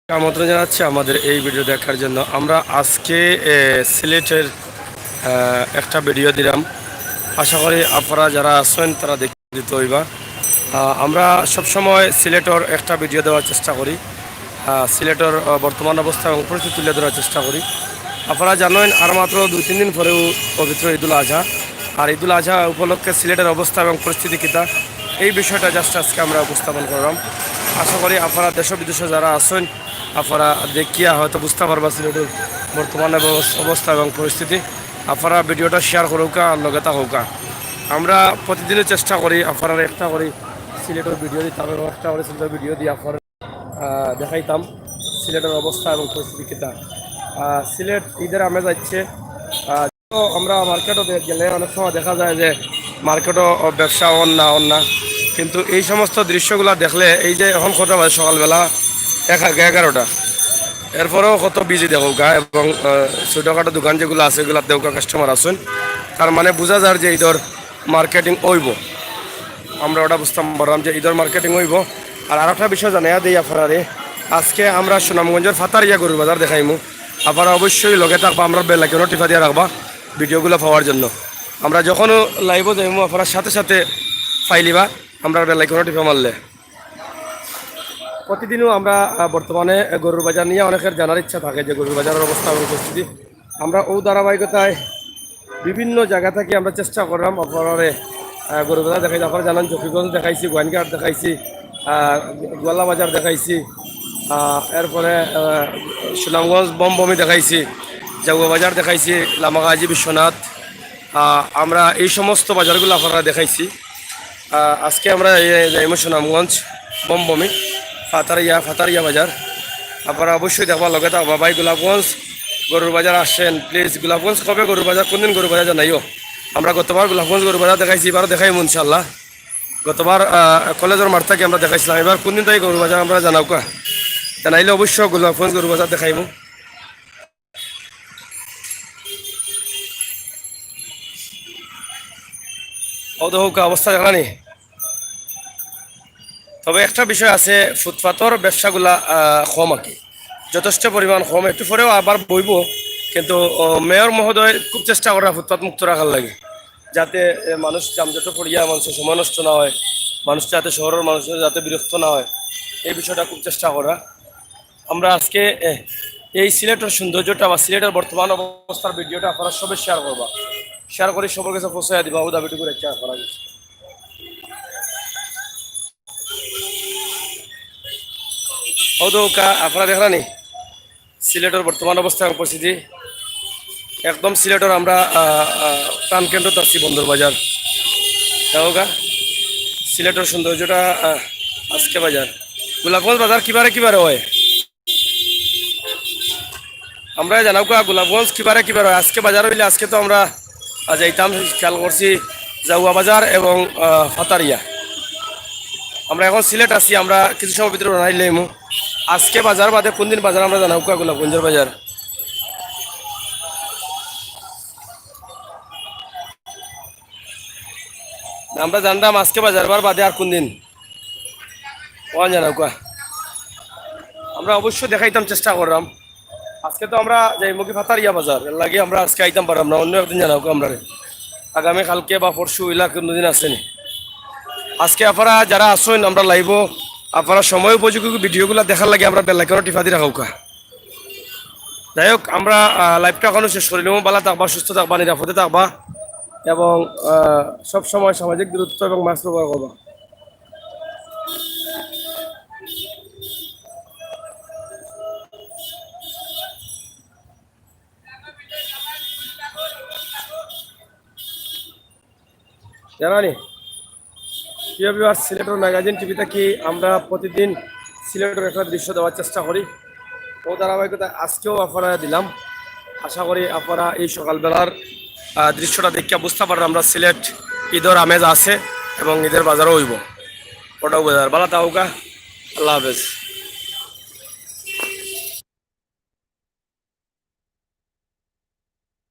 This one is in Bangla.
আমন্ত্রণ জানাচ্ছি আমাদের এই ভিডিও দেখার জন্য। আমরা আজকে সিলেটের একটা ভিডিও দিলাম। আশা করি আপনারা যারা আছেন তারা দেখতে দিতে হইবা। আমরা সবসময় সিলেটের একটা ভিডিও দেওয়ার চেষ্টা করি, সিলেটের বর্তমান অবস্থা এবং পরিস্থিতি তুলে ধরার চেষ্টা করি। আপনারা জানেন আর মাত্র 2-3 দিন পরেও পবিত্র ঈদুল আজহা, আর ঈদুল আজহা উপলক্ষে সিলেটের অবস্থা এবং পরিস্থিতি কিতা এই বিষয়টা জাস্ট আজকে আমরা উপস্থাপন করলাম। আশা করি আপনারা দেশ বিদেশে যারা আছেন আপনারা দেখিয়া হয়তো বুঝতে পারবা সিলেটের বর্তমানে অবস্থা এবং পরিস্থিতি। আপনারা ভিডিওটা শেয়ার করুকা আর লগেতা হোকা। আমরা প্রতিদিনই চেষ্টা করি আপনারা একটা করি সিলেটের ভিডিও দিতাম এবং একটা করে সিলেটের ভিডিও দিয়ে আপনারা দেখাইতাম সিলেটের অবস্থা এবং পরিস্থিতি কিতা। সিলেট ঈদের আমেজ যাচ্ছে। তো আমরা মার্কেটও গেলে অনেক সময় দেখা যায় যে মার্কেটও ব্যবসা অন্য কিন্তু এই সমস্ত দৃশ্যগুলো দেখলে এই যে এখন কত বাজে সকালবেলা 11টা, এরপরেও কত বিজি দেখো গা এবং ছোটোখাটো দোকান যেগুলো আছে এগুলো দেউকা কাস্টমার আসেন, তার মানে বোঝা যায় যে ঈদের মার্কেটিং হইব। আমরা ওটা বুঝতাম পারলাম যে ঈদের মার্কেটিং হইব। আর একটা বিষয় জানাইয়া দিই আপনারে, আজকে আমরা সুনামগঞ্জের ফাতারিয়া গরুর বাজার দেখাইমু। আপনারা অবশ্যই লগে থাকবা, আমরা বেলাকে নোটিফাই দিয়ে রাখবা ভিডিওগুলো পাওয়ার জন্য। আমরা যখনও লাইভও যাইমু আপনার সাথে সাথে ফাইলিবা আমরা বেলাকে নোটিফাই মারলে। প্রতিদিনও আমরা বর্তমানে গরুর বাজার নিয়ে অনেকের জানার ইচ্ছা থাকে যে গরুর বাজারের অবস্থা এবং পরিস্থিতি। আমরা ও ধারাবাহিকতায় বিভিন্ন জায়গা থেকে আমরা চেষ্টা করলাম আপনারে গরুর বাজার দেখাইছি। আপনারা জানান জকিগঞ্জ দেখাইছি, গোয়াইনঘাট দেখাইছি, গোয়ালা বাজার দেখাইছি, এরপরে সুনামগঞ্জ বমবমি দেখাইছি, জাগুয়া বাজার দেখাইছি, লামাগাজী বিশ্বনাথ। আমরা এই সমস্ত বাজারগুলো আপনারা দেখাইছি। আজকে আমরা সুনামগঞ্জ বমবমি ফাতারিয়া বাজার। আপনারা অবশ্যই দেখবার লগে তা বাবাই গোলাপগঞ্জ গরুর বাজার আসছেন প্লিজ। গোলাপগঞ্জ কবে গরুর বাজার, কোন দিন গরুর বাজার জানাইও। আমরা গতবার গোলাপগঞ্জ গরুর বাজার দেখাইছি, এবারও দেখাইমু ইনশাল্লাহ। গতবার কলেজের মাঠ থেকে আমরা দেখাইছিলাম, এবার কোন দিন তাই গরুর বাজার আমরা জানাও কা জানাইলে অবশ্যই গোলাপগঞ্জ গরুর বাজার দেখাইমু। হোক অবস্থা জানানি। তবে একটা বিষয় আছে, ফুটপাথর ব্যবসাগুলা কম আর কি, যথেষ্ট পরিমাণ কম। একটু পরেও আবার বইব, কিন্তু মেয়র মহোদয় খুব চেষ্টা করা ফুটপাথ মুক্ত রাখার লাগে, যাতে মানুষ যানজট পড়িয়া মানুষের সময় নষ্ট না হয়, মানুষ যাতে শহরের মানুষের যাতে বিরক্ত না হয়, এই বিষয়টা খুব চেষ্টা করা। আমরা আজকে এই সিলেটের সৌন্দর্যটা বা সিলেটের বর্তমান অবস্থার ভিডিওটা আপনারা সবাই শেয়ার করবা, শেয়ার করে সবার কাছে পৌঁছাইয়া দিবা। ও দাবিটুকু রেখে করা গেছে। আপনারা দেখলানি সিলেটের বর্তমান অবস্থা এবং পরিস্থিতি। একদম সিলেটের আমরা প্রাণকেন্দ্রতে আছি, বন্দর বাজার দেওগা। সিলেটের সৌন্দর্যটা আজকে বাজার গোলাপগঞ্জ বাজার কিবারে হয় আমরা জানাও কা। গোলাপগঞ্জ কিবারে হয় আজকে বাজার হইলে আজকে তো আমরা যাইতাম, খেয়াল করছি জাগুয়া বাজার এবং ফাতারিয়া। আমরা এখন সিলেট আছি, আমরা কিছু সময় ভিতরে বানাইলাম। আজকে বাজার বাদে কোন দিন বাজার আমরা জানাও কা গোলাপগঞ্জের বাজার। আমরা জানতাম আজকে বাজার বার বাদে আর কোন দিন ওয়ান জানাও কা। আমরা অবশ্যই দেখাইতাম চেষ্টা করলাম। আজকে তো আমরা যাই মুখী ফাতারিয়া বাজার লাগে, আমরা আজকে আইতাম পারলাম না, অন্য একদিন জানাও কা। আমরা আগামী কালকে বা পরশু ইলা কোনদিন আসেনি। আজকে আপনারা যারা আসেন আমরা লাইভ, আপনারা সময় উপযোগী ভিডিওগুলো দেখার লাগে আমরা বেলাইকন টিপা দিয়ে রাখা। যাই হোক, আমরা লাইভটা এখনো শেষ করি নেব। ভালো থাকবা, সুস্থ থাকবা, নিরাপদে থাকবা এবং সব সময় সামাজিক দূরত্ব এবং মাস্ক ব্যবহার করবা। জানানি প্রিয় ভিউয়ার্স, সিলেটের ম্যাগাজিন টিভিতে কি আমরা প্রতিদিন সিলেটের একটা দৃশ্য দেওয়ার চেষ্টা করি। ও ধারাবাহিকতা আজকেও আপনারা দিলাম। আশা করি আপনারা এই সকালবেলার দৃশ্যটা দেখে বুঝতে পারেন আমরা সিলেট ঈদের আমেজ আছে এবং ঈদের বাজারও হইব। ওটাও বাজার ভালো থাকুকা। আল্লাহ হাফেজ।